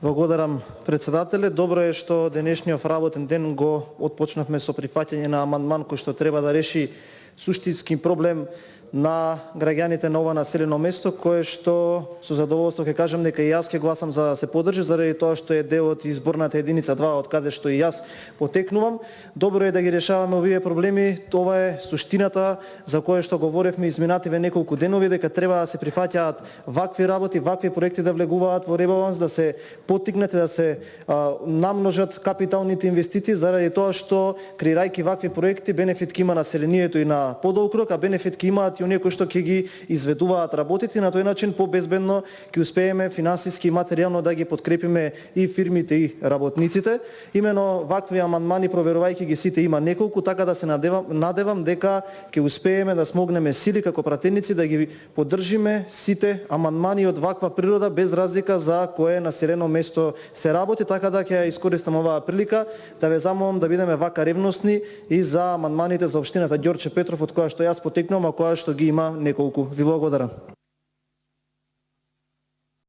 Благодарам, председателе. Добро е што денешниот работен ден го отпочнавме со прифаќање на амандман кој што треба да реши суштински проблем на граѓаните на ова населено место, кое што со задоволство ќе кажам дека и јас ќе гласам за да се поддржи, заради тоа што е дел од изборната единица 2, од каде што и јас потекнувам. Добро е да ги решаваме овие проблеми. Тоа е суштината за која што говоревме изминативе неколку денови, дека треба да се прифаќаат вакви работи, вакви проекти да влегуваат во ребаланс, да се поттикнат и да се намножат капиталните инвестиции, заради тоа што креирајќи вакви проекти бенефит ќе има населението и на подолг рок, а бенефит ќе имаат и оние кои што ќе ги изведуваат работите, на тој начин побезбедно ќе успееме финансиски и материјално да ги подкрепиме и фирмите и работниците. Имено вакви амандмани, проверувајќи ги сите, има неколку, така да се надевам дека ќе успееме да смогнеме сили како пратеници да ги поддржиме сите амандмани од ваква природа, без разлика за кое населено место се работи, така да ќе искористам оваа прилика да ве замолам да бидеме вака ревностни и за амандманите за општината Ѓорче Петров, од која што јас потекнувам, а која што ги има неколку. Ви благодарам.